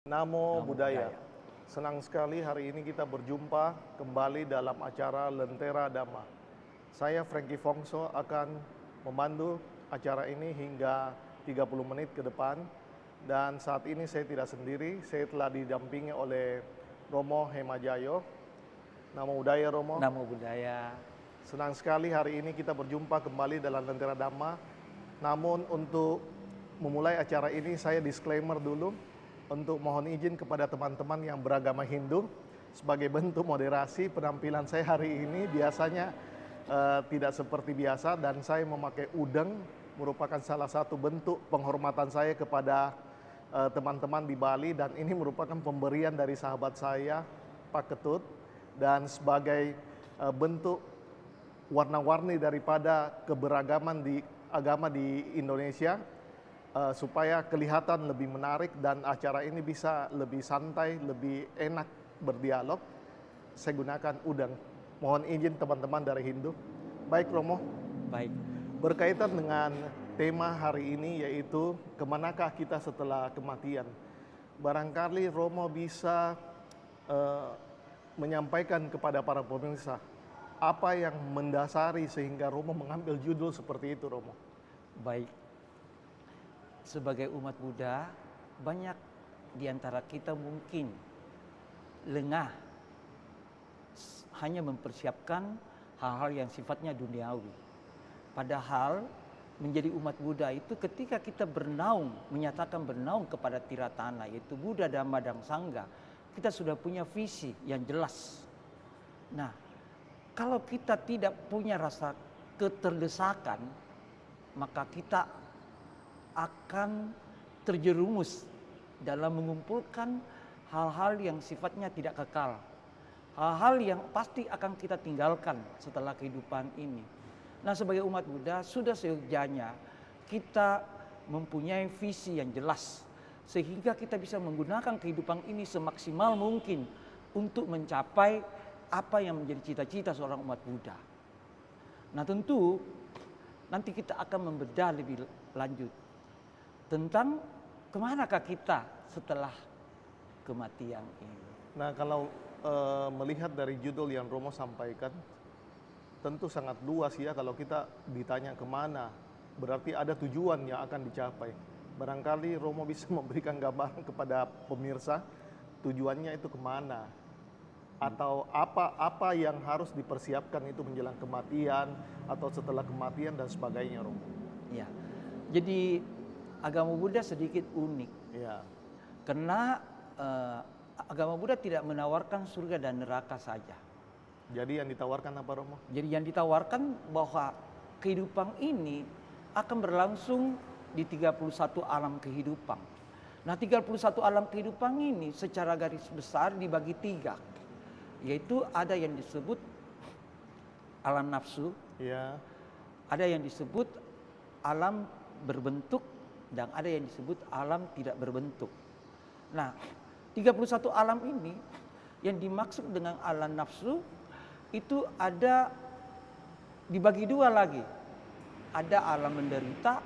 Namo Namo Buddhaya. Buddhaya. Senang sekali hari ini kita berjumpa kembali dalam acara Lentera Dhamma. Saya Frankie Fongso akan memandu acara ini hingga 30 menit ke depan. Dan saat ini saya tidak sendiri, saya telah didampingi oleh Romo Hemajayo. Namo Buddhaya Romo. Namo Buddhaya. Senang sekali hari ini kita berjumpa kembali dalam Lentera Dhamma. Namun untuk memulai acara ini saya disclaimer dulu untuk mohon izin kepada teman-teman yang beragama Hindu sebagai bentuk moderasi penampilan saya hari ini biasanya tidak seperti biasa dan saya memakai udeng merupakan salah satu bentuk penghormatan saya kepada teman-teman di Bali dan ini merupakan pemberian dari sahabat saya Pak Ketut dan sebagai bentuk warna-warni daripada keberagaman di agama di Indonesia supaya kelihatan lebih menarik dan acara ini bisa lebih santai, lebih enak berdialog. Saya gunakan udang. Mohon izin teman-teman dari Hindu. Baik Romo. Baik. Berkaitan dengan tema hari ini yaitu kemanakah kita setelah kematian. Barangkali Romo bisa menyampaikan kepada para pemirsa apa yang mendasari sehingga Romo mengambil judul seperti itu Romo. Baik. Sebagai umat Buddha, banyak di antara kita mungkin lengah hanya mempersiapkan hal-hal yang sifatnya duniawi. Padahal menjadi umat Buddha itu ketika kita bernaung, menyatakan bernaung kepada Tiratana, yaitu Buddha, Dhamma, dan Sangha, kita sudah punya visi yang jelas. Nah, kalau kita tidak punya rasa keterdesakan, maka kita akan terjerumus dalam mengumpulkan hal-hal yang sifatnya tidak kekal. Hal-hal yang pasti akan kita tinggalkan setelah kehidupan ini. Nah, sebagai umat Buddha sudah seyogyanya kita mempunyai visi yang jelas sehingga kita bisa menggunakan kehidupan ini semaksimal mungkin untuk mencapai apa yang menjadi cita-cita seorang umat Buddha. Nah, tentu nanti kita akan membedah lebih lanjut tentang kemanakah kita setelah kematian ini. Nah, kalau melihat dari judul yang Romo sampaikan, tentu sangat luas ya kalau kita ditanya kemana, berarti ada tujuan yang akan dicapai. Barangkali Romo bisa memberikan gambaran kepada pemirsa tujuannya itu kemana, atau apa yang harus dipersiapkan itu menjelang kematian atau setelah kematian dan sebagainya Romo. Ya, jadi agama Buddha sedikit unik. Ya. Karena agama Buddha tidak menawarkan surga dan neraka saja. Jadi yang ditawarkan apa Romo? Jadi yang ditawarkan bahwa kehidupan ini akan berlangsung di 31 alam kehidupan. Nah, 31 alam kehidupan ini secara garis besar dibagi 3. Yaitu ada yang disebut alam nafsu, Ya. ada yang disebut alam berbentuk, dan ada yang disebut alam tidak berbentuk. Nah, 31 alam ini yang dimaksud dengan alam nafsu itu ada dibagi 2 lagi. Ada alam menderita,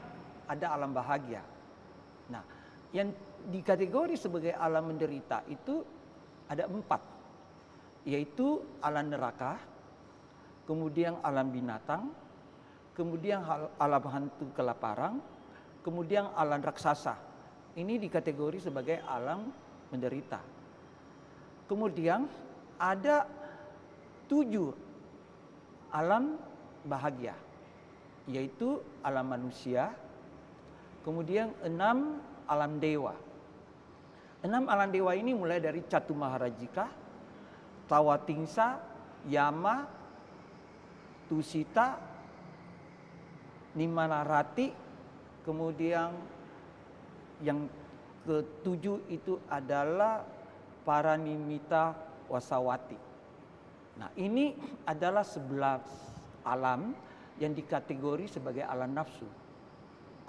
ada alam bahagia. Nah, yang dikategori sebagai alam menderita itu ada 4. Yaitu alam neraka, kemudian alam binatang, kemudian alam hantu kelaparan, kemudian alam raksasa. Ini dikategori sebagai alam menderita. Kemudian ada 7 alam bahagia, yaitu alam manusia, kemudian 6 alam dewa. 6 alam dewa ini mulai dari Catumaharajika, Tawatingsa, Yama, Tusita, Nimanarati, kemudian yang ke-7 itu adalah Paranimita Wasawati. Nah, ini adalah 11 alam yang dikategori sebagai alam nafsu.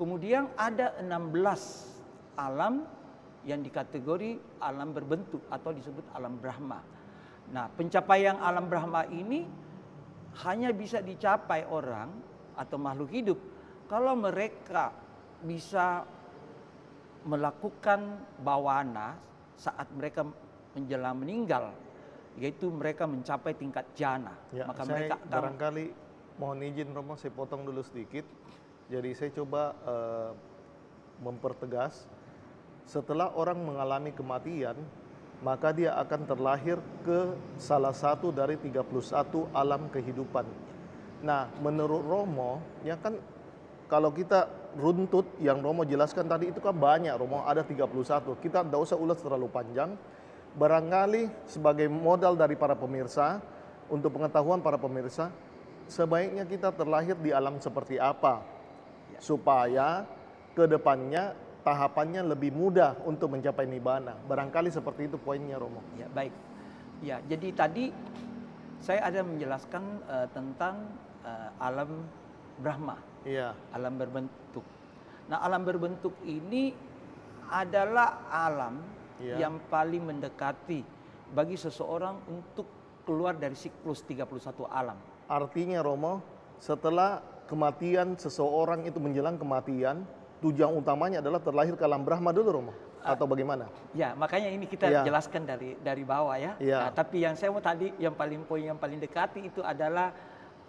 Kemudian ada 16 alam yang dikategori alam berbentuk atau disebut alam Brahma. Nah, pencapaian alam Brahma ini hanya bisa dicapai orang atau makhluk hidup kalau mereka bisa melakukan bawana saat mereka menjelang meninggal, yaitu mereka mencapai tingkat jana. Ya, Maka saya mereka akan barangkali mohon izin Romo, saya potong dulu sedikit. Jadi saya coba mempertegas, setelah orang mengalami kematian, maka dia akan terlahir ke salah satu dari 31 alam kehidupan. Nah, menurut Romo, ya kan kalau kita runtut yang Romo jelaskan tadi itu kan banyak, Romo ada 31. Kita tidak usah ulas terlalu panjang. Barangkali sebagai modal dari para pemirsa, untuk pengetahuan para pemirsa, sebaiknya kita terlahir di alam seperti apa, supaya ke depannya tahapannya lebih mudah untuk mencapai nibbana. Barangkali seperti itu poinnya, Romo. Ya, baik. Ya, jadi tadi saya ada menjelaskan tentang alam Brahma, Iya, alam berbentuk. Nah, alam berbentuk ini adalah alam Iya. yang paling mendekati bagi seseorang untuk keluar dari siklus 31 alam. artinya Romo, setelah kematian seseorang itu menjelang kematian, tujuan utamanya adalah terlahir ke alam Brahma dulu, Romo? Atau bagaimana? Ya, makanya ini kita Iya. jelaskan dari bawah ya. Iya. Nah, tapi yang saya mau tadi poin yang paling dekati itu adalah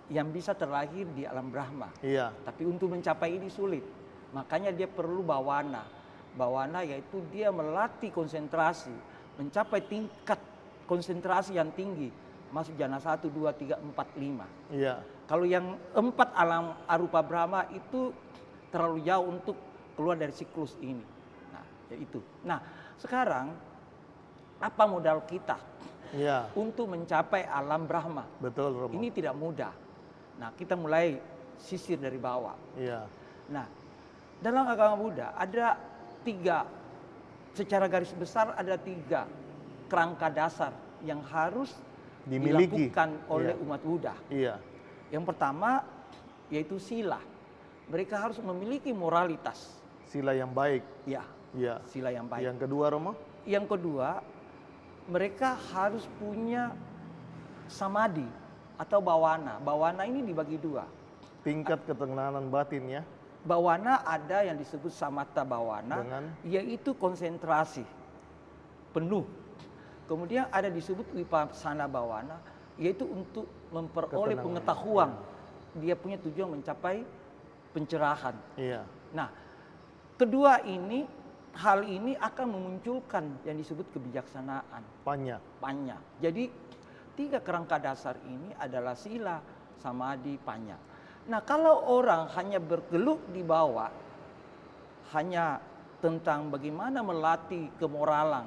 yang bisa terlahir di alam Brahma. Iya, Tapi untuk mencapai ini sulit. Makanya dia perlu bawana. Bawana yaitu dia melatih konsentrasi, mencapai tingkat konsentrasi yang tinggi. Masuk jana 1, 2, 3, 4, 5. iya, Kalau yang 4 alam arupa Brahma itu terlalu jauh untuk keluar dari siklus ini. Nah, ya itu. Nah, sekarang apa modal kita iya, untuk mencapai alam Brahma? betul, Romo. Ini tidak mudah. Nah, kita mulai sisir dari bawah. Iya, Nah, dalam agama Buddha ada 3, secara garis besar ada 3 kerangka dasar yang harus dimiliki. dilakukan oleh Iya. umat Buddha. Iya, Yang pertama yaitu sila. Mereka harus memiliki moralitas. sila yang baik. Ya, Iya. sila yang baik. Yang kedua, Romo? Yang kedua, mereka harus punya samadhi atau bawana. Bawana ini dibagi 2. Tingkat ketenangan batin ya. Bawana ada yang disebut samatha bawana, Dengan? yaitu konsentrasi penuh. Kemudian ada disebut vipassana bawana, yaitu untuk memperoleh Ketenangan. pengetahuan. Dia punya tujuan mencapai pencerahan. Iya, Nah, kedua ini, hal ini akan memunculkan yang disebut kebijaksanaan, panya. panya. Jadi 3 kerangka dasar ini adalah sila, samadhi, panya. Nah, kalau orang hanya bergelut di bawah, hanya tentang bagaimana melatih kemoralan.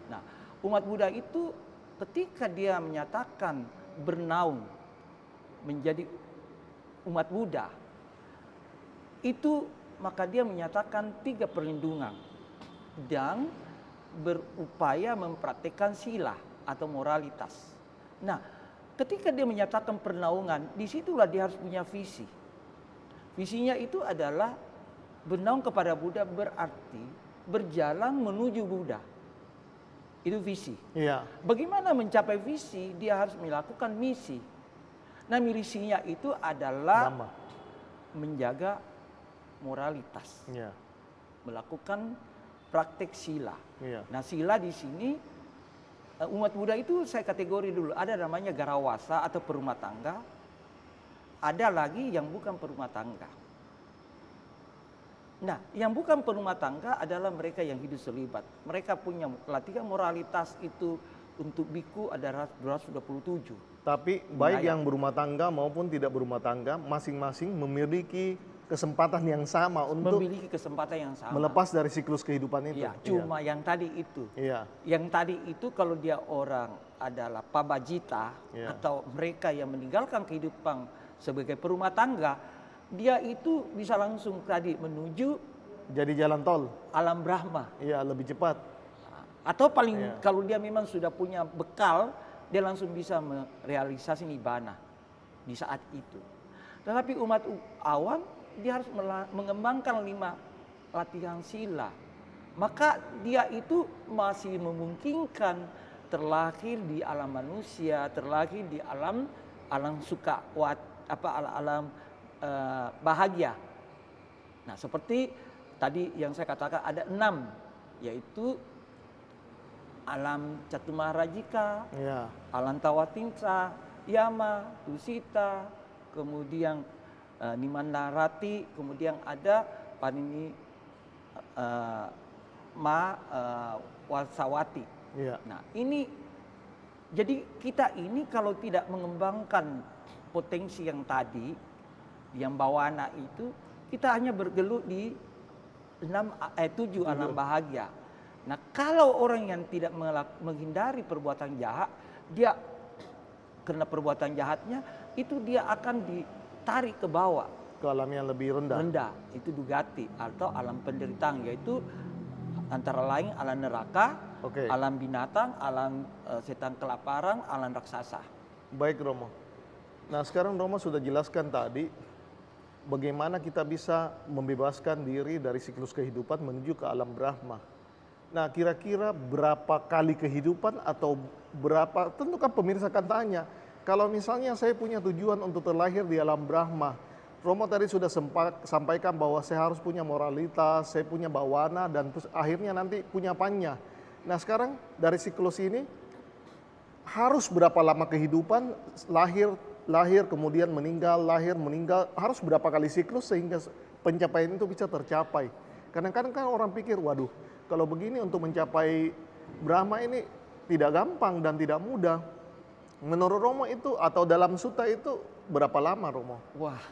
Nah, umat Buddha itu ketika dia menyatakan bernaung menjadi umat Buddha, itu maka dia menyatakan 3 perlindungan dan berupaya mempraktekkan sila atau moralitas. Nah, ketika dia menyatakan pernaungan, disitulah dia harus punya visi. Visinya itu adalah bernaung kepada Buddha berarti berjalan menuju Buddha. Itu visi. Iya, Bagaimana mencapai visi? Dia harus melakukan misi. Nah, misinya itu adalah Dhamma. menjaga moralitas, Iya, melakukan praktek sila. iya, Nah, sila di sini umat Buddha itu saya kategori dulu. Ada namanya garawasa atau perumah tangga. Ada lagi yang bukan perumah tangga. Nah, yang bukan perumah tangga adalah mereka yang hidup selibat. Mereka punya latihan moralitas itu untuk biku ada 227. tapi baik Wilayah. yang berumah tangga maupun tidak berumah tangga, masing-masing memiliki kesempatan yang sama untuk Memiliki kesempatan yang sama. melepas dari siklus kehidupan itu. Ya, cuma yang tadi itu. Iya, Yang tadi itu kalau dia orang adalah pabajita Iya. atau mereka yang meninggalkan kehidupan sebagai perumah tangga, dia itu bisa langsung tadi menuju jadi jalan tol. alam Brahma. Iya, lebih cepat. Atau paling Iya. kalau dia memang sudah punya bekal, dia langsung bisa merealisasi nibbana di saat itu. Tetapi umat awam dia harus mengembangkan 5 latihan sila. Maka dia itu masih memungkinkan terlahir di alam manusia, terlahir di alam suka alam bahagia. Nah, seperti tadi yang saya katakan ada 6, yaitu alam Catumaharajika, Ya. alam Tawatingsa, Yama, Tusita, kemudian Nimandarati, kemudian ada Panini Wasawati. Ya. Nah ini, jadi kita ini kalau tidak mengembangkan potensi yang tadi, yang bawana itu, kita hanya bergelut di 7 alam bahagia. Nah kalau orang yang tidak menghindari perbuatan jahat, dia karena perbuatan jahatnya itu dia akan ditarik ke bawah. Ke alam yang lebih rendah. Itu dugati atau alam penderitaan, yaitu antara lain alam neraka, Oke. alam binatang, alam setan kelaparan, alam raksasa. Baik Romo. Nah sekarang Romo sudah jelaskan tadi bagaimana kita bisa membebaskan diri dari siklus kehidupan menuju ke alam Brahma. Nah kira-kira berapa kali kehidupan atau berapa, tentu kan pemirsa akan tanya, kalau misalnya saya punya tujuan untuk terlahir di alam Brahma, Romo tadi sudah sampaikan bahwa saya harus punya moralitas, saya punya bawana, dan akhirnya nanti punya panya. Nah sekarang dari siklus ini harus berapa lama kehidupan, lahir kemudian meninggal, lahir meninggal, harus berapa kali siklus sehingga pencapaian itu bisa tercapai. Kadang-kadang kan orang pikir, waduh kalau begini untuk mencapai Brahma ini tidak gampang dan tidak mudah. Menurut Romo itu atau dalam sutta itu berapa lama Romo? Wah,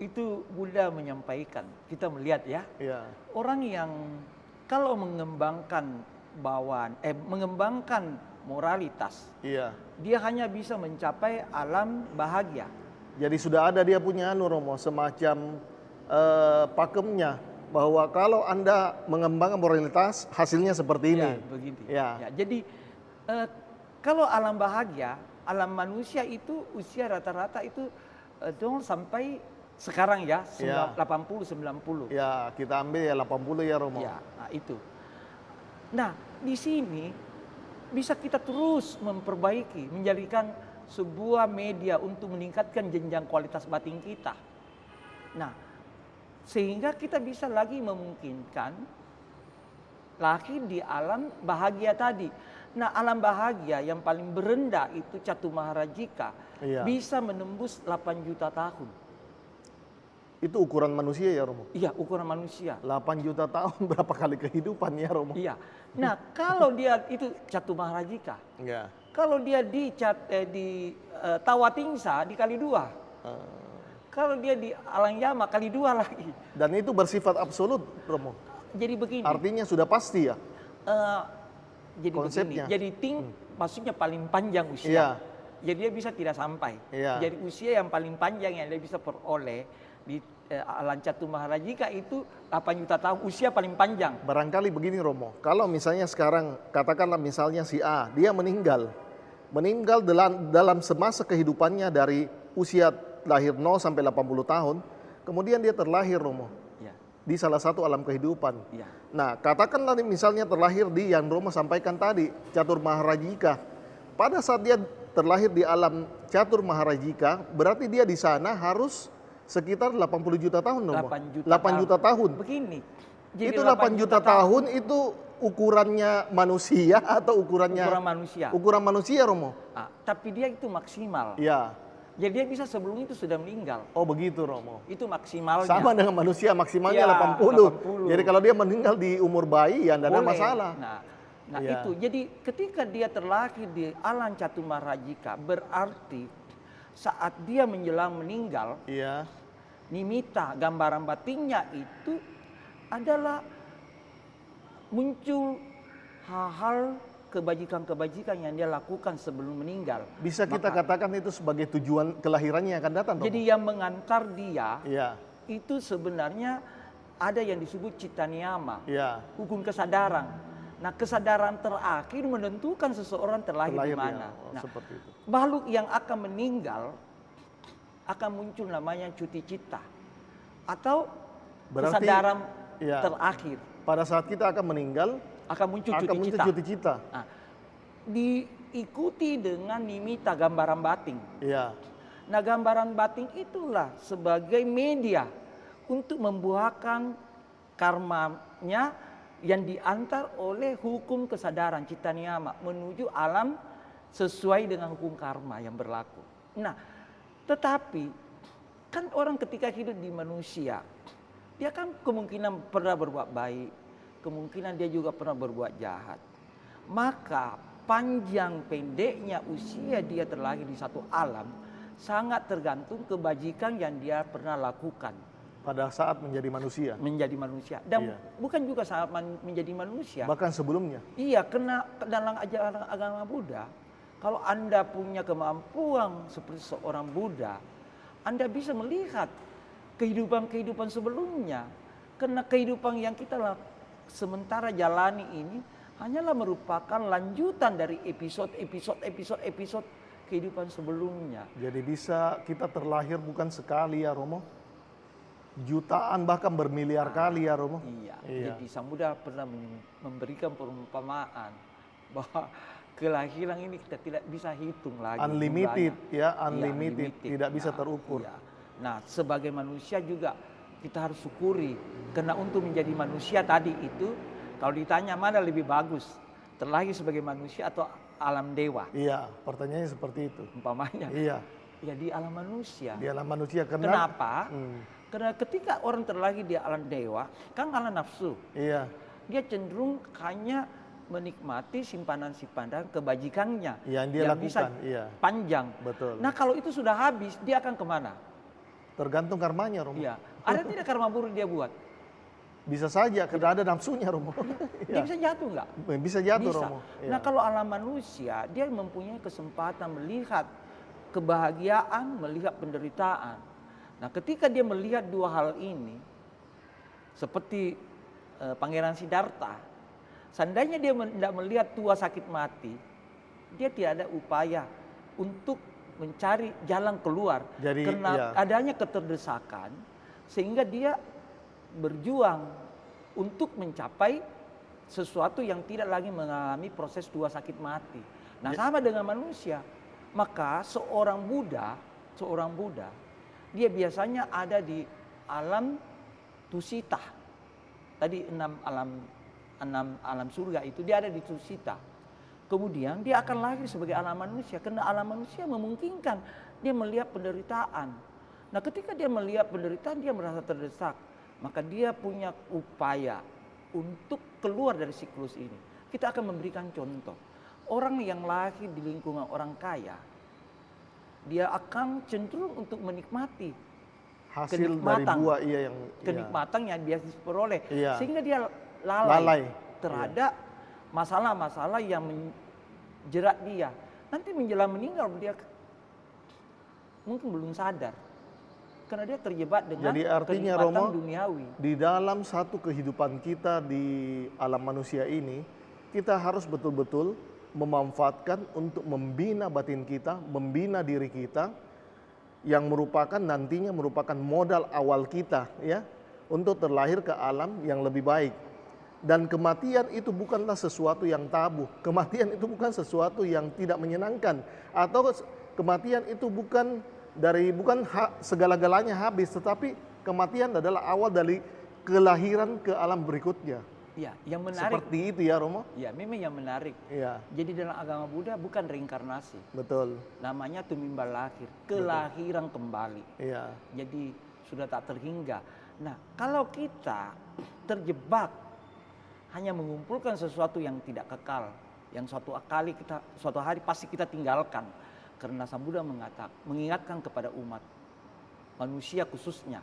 itu Buddha menyampaikan, kita melihat ya, Ya. orang yang kalau mengembangkan mengembangkan moralitas, Iya. dia hanya bisa mencapai alam bahagia. Jadi sudah ada dia punya Romo, semacam pakemnya, bahwa kalau Anda mengembangkan moralitas hasilnya seperti ini. Ya, begini. Ya. Ya, jadi kalau alam bahagia, alam manusia itu usia rata-rata itu dong sampai sekarang ya, 80-90. Ya, kita ambil ya 80 ya Romo. Ya, nah itu. Nah, di sini bisa kita terus memperbaiki, menjadikan sebuah media untuk meningkatkan jenjang kualitas batin kita. Nah, sehingga kita bisa lagi memungkinkan lahir di alam bahagia tadi. Nah, alam bahagia yang paling berendah itu Catumaharajika, Iya. bisa menembus 8 juta tahun. Itu ukuran manusia ya Romo? Iya, ukuran manusia. 8 juta tahun berapa kali kehidupan ya Romo? Iya. Nah, kalau dia itu Catumaharajika, Ya. kalau dia di Tawatingsa dikali 2. Kalau dia di Alang Yama kali 2 lagi. Dan itu bersifat absolut Romo? Jadi begini. Artinya sudah pasti ya? Jadi konsepnya. begini. Jadi maksudnya paling panjang usia. Iya. Jadi dia bisa tidak sampai. Iya. Jadi usia yang paling panjang yang dia bisa peroleh di Alam Catumaharajika itu 8 juta tahun, usia paling panjang. Barangkali begini Romo, kalau misalnya sekarang katakanlah misalnya si A, dia meninggal dalam semasa kehidupannya dari usia lahir 0 sampai 80 tahun, kemudian dia terlahir Romo Ya. di salah satu alam kehidupan. Ya. Nah, katakanlah misalnya terlahir di yang Romo sampaikan tadi, Caturmaharajika. Pada saat dia terlahir di alam Caturmaharajika, berarti dia di sana harus sekitar 80 juta tahun Romo. 8 juta tahun. Begini. Jadi Itu 8 juta tahun itu ukurannya manusia atau ukuran manusia. Ukuran manusia Romo. Tapi dia itu maksimal. Ya. Jadi dia bisa sebelum itu sudah meninggal. Oh begitu Romo. Itu maksimalnya. Sama dengan manusia maksimalnya Ya, 80. 80. Jadi kalau dia meninggal di umur bayi ya tidak ada Boleh. masalah. Nah Ya. itu. Jadi ketika dia terlahir di alam Catumaharajika, berarti saat dia menjelang meninggal, Iya. nimitta, gambaran batinnya itu adalah muncul hal-hal kebajikan-kebajikan yang dia lakukan sebelum meninggal. Bisa kita katakan itu sebagai tujuan kelahirannya yang akan datang Romo. Jadi yang mengantar dia Iya. itu sebenarnya ada yang disebut cita niyama, Iya. hukum kesadaran. Nah, kesadaran terakhir menentukan seseorang terlahir di mana. Ya. Nah, Seperti itu. makhluk yang akan meninggal akan muncul namanya cuti cita atau Berarti, kesadaran ya, terakhir pada saat kita akan meninggal akan muncul akan cuti muncul cita. cuti cita. Nah, diikuti dengan nimitta, gambaran batin. Iya. Nah, gambaran batin itulah sebagai media untuk membuahkan karmanya yang diantar oleh hukum kesadaran cita niyama menuju alam sesuai dengan hukum karma yang berlaku. Nah, tetapi kan orang ketika hidup di manusia, dia kan kemungkinan pernah berbuat baik, kemungkinan dia juga pernah berbuat jahat. Maka panjang pendeknya usia dia terlahir di satu alam sangat tergantung kebajikan yang dia pernah lakukan pada saat menjadi manusia. Menjadi manusia. Dan Iya. bukan juga saat menjadi manusia. Bahkan sebelumnya. Iya, kena dalam ajaran agama Buddha, kalau Anda punya kemampuan seperti seorang Buddha, Anda bisa melihat kehidupan-kehidupan sebelumnya. Karena kehidupan yang kita sementara jalani ini hanyalah merupakan lanjutan dari episode kehidupan sebelumnya. Jadi bisa kita terlahir bukan sekali ya Romo. Jutaan bahkan bermiliar kali ya Romo. Iya. Iya. Jadi Sang Buddha pernah memberikan perumpamaan bahwa kelahiran ini kita tidak bisa hitung lagi. Unlimited jumlahnya. ya, Iya, unlimited, tidak bisa Nah, terukur. iya. Nah, sebagai manusia juga kita harus syukuri karena untuk menjadi manusia tadi itu kalau ditanya mana lebih bagus, terlahir sebagai manusia atau alam dewa? Iya, pertanyaannya seperti itu. Umpamanya. Iya, Ya di alam manusia. di alam manusia Kenapa? Hmm, Karena ketika orang terlahir di alam dewa, kan alam nafsu. iya, Dia cenderung hanya menikmati simpanan-simpanan kebajikannya. yang dia yang bisa lakukan, iya, panjang. betul. Nah kalau itu sudah habis, dia akan kemana? Tergantung karmanya Romo. Iya. Ada tidak karma buruk dia buat? Bisa saja, karena ada nafsunya Romo. Dia Iya. bisa jatuh nggak? Bisa jatuh Bisa. Romo. Iya. Nah kalau alam manusia, dia mempunyai kesempatan melihat kebahagiaan, melihat penderitaan. Nah ketika dia melihat dua hal ini, seperti Pangeran Siddhartha, seandainya dia tidak melihat tua sakit mati, dia tidak ada upaya untuk mencari jalan keluar. Jadi, karena iya. adanya keterdesakan, sehingga dia berjuang untuk mencapai sesuatu yang tidak lagi mengalami proses tua sakit mati. Nah sama dengan manusia, maka seorang Buddha, dia biasanya ada di alam tusita. Tadi enam alam surga itu dia ada di tusita. Kemudian dia akan lahir sebagai alam manusia karena alam manusia memungkinkan dia melihat penderitaan. Nah, ketika dia melihat penderitaan dia merasa terdesak, maka dia punya upaya untuk keluar dari siklus ini. Kita akan memberikan contoh. Orang yang lahir di lingkungan orang kaya, dia akan cenderung untuk menikmati Hasil dari buah yang kenikmatan yang dia peroleh, Iya. sehingga dia lalai terhadap masalah-masalah yang menjerat dia. Nanti menjelang meninggal dia mungkin belum sadar karena dia terjebak dengan Jadi artinya kenikmatan Romo, duniawi. di dalam satu kehidupan kita di alam manusia ini, kita harus betul-betul memanfaatkan untuk membina batin kita, membina diri kita, yang nantinya merupakan modal awal kita ya untuk terlahir ke alam yang lebih baik. Dan kematian itu bukanlah sesuatu yang tabu, kematian itu bukan sesuatu yang tidak menyenangkan, atau kematian itu bukan segala-galanya habis, tetapi kematian adalah awal dari kelahiran ke alam berikutnya. Ya, yang menarik. Seperti itu ya Romo? Ya, memang yang menarik. Iya, Jadi dalam agama Buddha bukan reinkarnasi. betul. Namanya tumimbal lahir, kelahiran kembali. Iya, Jadi sudah tak terhingga. Nah, kalau kita terjebak hanya mengumpulkan sesuatu yang tidak kekal, yang suatu hari pasti kita tinggalkan. Karena Sang Buddha mengingatkan kepada umat manusia khususnya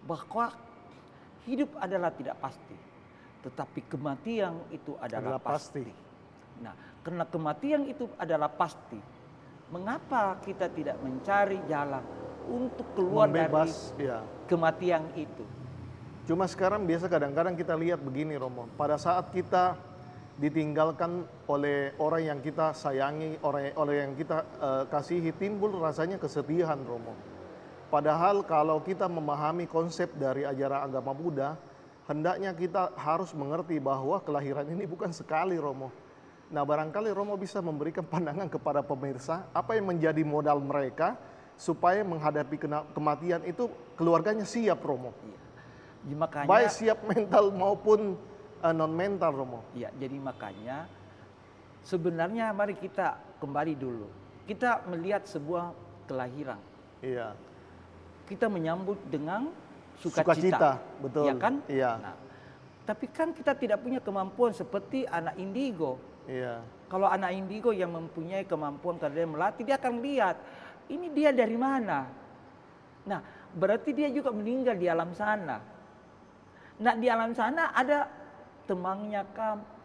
bahwa hidup adalah tidak pasti, tetapi kematian itu adalah pasti. Nah, karena kematian itu adalah pasti, mengapa kita tidak mencari jalan untuk keluar membebas, dari ya. kematian itu? Cuma sekarang biasa kadang-kadang kita lihat begini Romo, pada saat kita ditinggalkan oleh orang yang kita sayangi, oleh yang kita kasihi, timbul rasanya kesedihan Romo. Padahal kalau kita memahami konsep dari ajaran agama Buddha, hendaknya kita harus mengerti bahwa kelahiran ini bukan sekali Romo. Nah barangkali Romo bisa memberikan pandangan kepada pemirsa, apa yang menjadi modal mereka supaya menghadapi kematian itu keluarganya siap Romo. Ya, makanya Baik siap mental maupun non mental, Romo. Ya, jadi makanya sebenarnya mari kita kembali dulu. Kita melihat sebuah kelahiran. Iya. Kita menyambut dengan Sukacita, betul. Ya kan? Iya. Nah, tapi kan kita tidak punya kemampuan seperti anak indigo. Iya. Kalau anak indigo yang mempunyai kemampuan karena dia melatih, dia akan lihat ini dia dari mana. Nah, berarti dia juga meninggal di alam sana. Nah, di alam sana ada temannya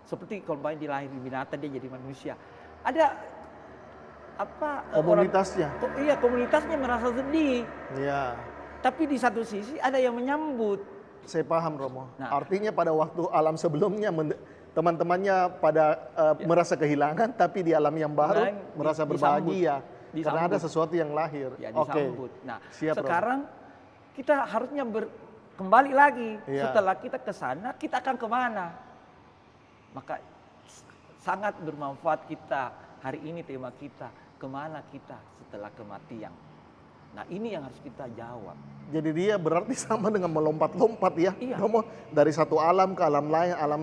seperti kalau main dilahir di binatang dia jadi manusia. Ada apa Komunitasnya. iya, komunitasnya merasa sedih. Iya. Tapi di satu sisi ada yang menyambut. Saya paham, Romo. Nah. Artinya pada waktu alam sebelumnya teman-temannya pada merasa kehilangan, tapi di alam yang baru merasa berbahagia karena ada sesuatu yang lahir. Ya, Oke. disambut. Nah, siap, sekarang kita harusnya kembali lagi. Iya. Setelah kita ke sana, kita akan kemana? Maka sangat bermanfaat kita hari ini tema kita, kemana kita setelah kematian. Nah, ini yang harus kita jawab. Jadi dia berarti sama dengan melompat-lompat ya, Iya. Romo, dari satu alam ke alam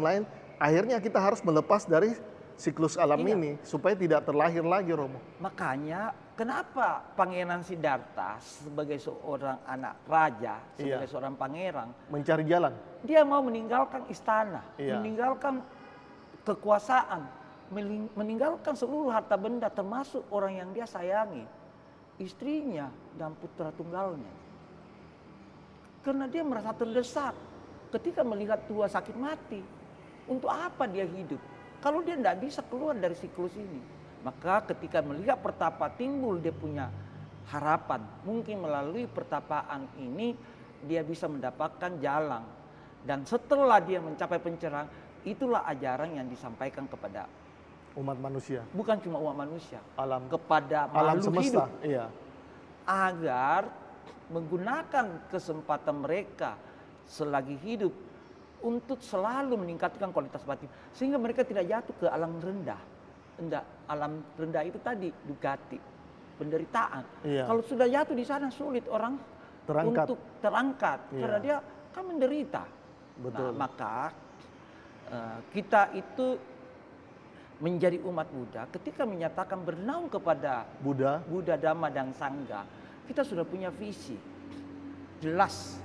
lain. Akhirnya kita harus melepas dari siklus alam Iya. ini supaya tidak terlahir lagi, Romo. Makanya kenapa Pangeran Siddhartha sebagai seorang anak raja, sebagai Iya. seorang pangeran, Mencari jalan. dia mau meninggalkan istana, Iya. meninggalkan kekuasaan, meninggalkan seluruh harta benda termasuk orang yang dia sayangi, istrinya dan putra tunggalnya. Karena dia merasa terdesak ketika melihat tua sakit mati. Untuk apa dia hidup? Kalau dia tidak bisa keluar dari siklus ini. Maka ketika melihat pertapa timbul dia punya harapan. Mungkin melalui pertapaan ini dia bisa mendapatkan jalan. Dan setelah dia mencapai pencerahan, itulah ajaran yang disampaikan kepada Umat manusia. bukan cuma umat manusia, Alam kepada alam makhluk semesta. hidup. Iya. Agar menggunakan kesempatan mereka selagi hidup untuk selalu meningkatkan kualitas batin. Sehingga mereka tidak jatuh ke alam rendah. Alam rendah itu tadi, Ducati, penderitaan. Iya. Kalau sudah jatuh di sana sulit orang Terangkat. untuk terangkat. Iya. Karena dia kan menderita. Betul. Nah, maka kita itu menjadi umat Buddha ketika menyatakan bernaung kepada Buddha. Buddha, Dhamma, dan Sangha, kita sudah punya visi. Jelas,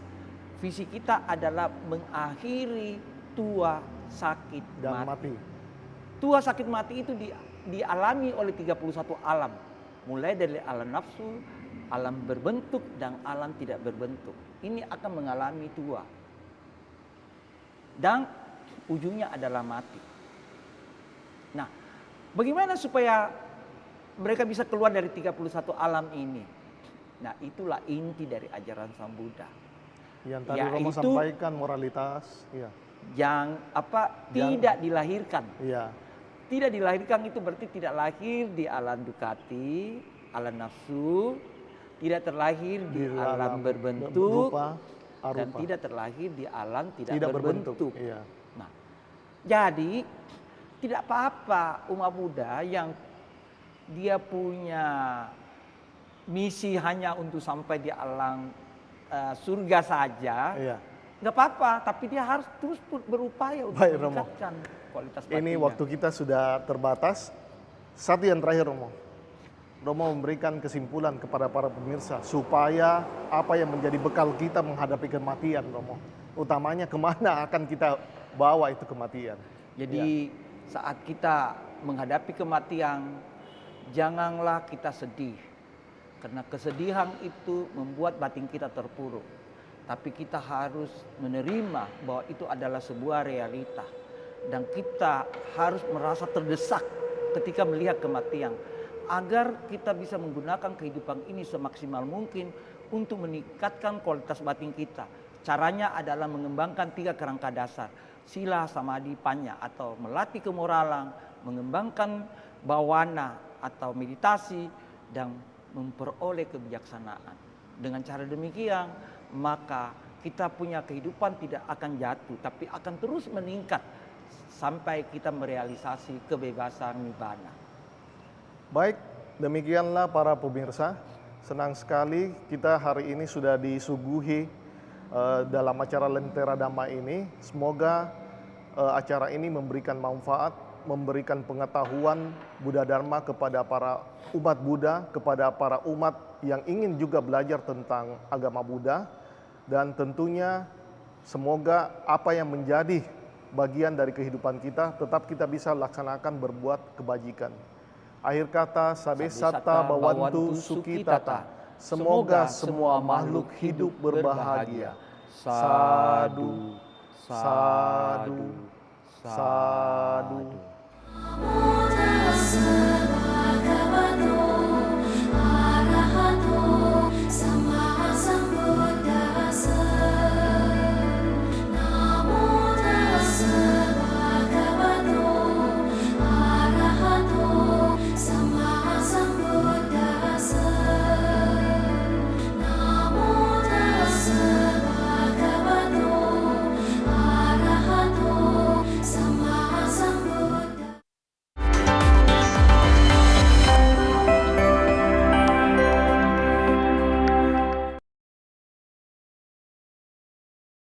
visi kita adalah mengakhiri tua, sakit, Dan mati. mati. Tua, sakit, mati itu dialami oleh 31 alam. Mulai dari alam nafsu, alam berbentuk, dan alam tidak berbentuk. Ini akan mengalami tua. Dan ujungnya adalah mati. Nah, bagaimana supaya mereka bisa keluar dari 31 alam ini? Nah, itulah inti dari ajaran Sang Buddha. Yang tadi Romo Yaitu sampaikan moralitas. Iya. yang tidak dilahirkan. Iya. Tidak dilahirkan itu berarti tidak lahir di alam Ducati, alam nafsu, tidak terlahir di alam berbentuk, berupa, dan arupa. tidak terlahir di alam tidak berbentuk. berbentuk. Iya. Nah, jadi tidak apa-apa umat Buddha yang dia punya misi hanya untuk sampai di alam surga saja, Iya. nggak apa-apa. Tapi dia harus terus berupaya untuk Baik, Romo. meningkatkan kualitas Ini batinnya. waktu kita sudah terbatas. Satu yang terakhir, Romo. Romo memberikan kesimpulan kepada para pemirsa supaya apa yang menjadi bekal kita menghadapi kematian, Romo. Utamanya kemana akan kita bawa itu kematian. Jadi saat kita menghadapi kematian, janganlah kita sedih. Karena kesedihan itu membuat batin kita terpuruk. Tapi kita harus menerima bahwa itu adalah sebuah realita. Dan kita harus merasa terdesak ketika melihat kematian. Agar kita bisa menggunakan kehidupan ini semaksimal mungkin untuk meningkatkan kualitas batin kita. Caranya adalah mengembangkan 3 kerangka dasar. Sila, samadhi, panya, atau melatih kemoralan, mengembangkan bawana atau meditasi, dan memperoleh kebijaksanaan. Dengan cara demikian, maka kita punya kehidupan tidak akan jatuh, tapi akan terus meningkat sampai kita merealisasi kebebasan nibbana. Baik, demikianlah para pemirsa. Senang sekali kita hari ini sudah disuguhi dalam acara Lentera Dhamma ini. Semoga acara ini memberikan manfaat, memberikan pengetahuan Buddha Dharma kepada para umat Buddha, kepada para umat yang ingin juga belajar tentang agama Buddha, dan tentunya semoga apa yang menjadi bagian dari kehidupan kita tetap kita bisa laksanakan berbuat kebajikan. Akhir kata, sabe satta bawantu sukitata. Semoga semua makhluk hidup berbahagia. Sadu, sadu, sadu. Namo Tassa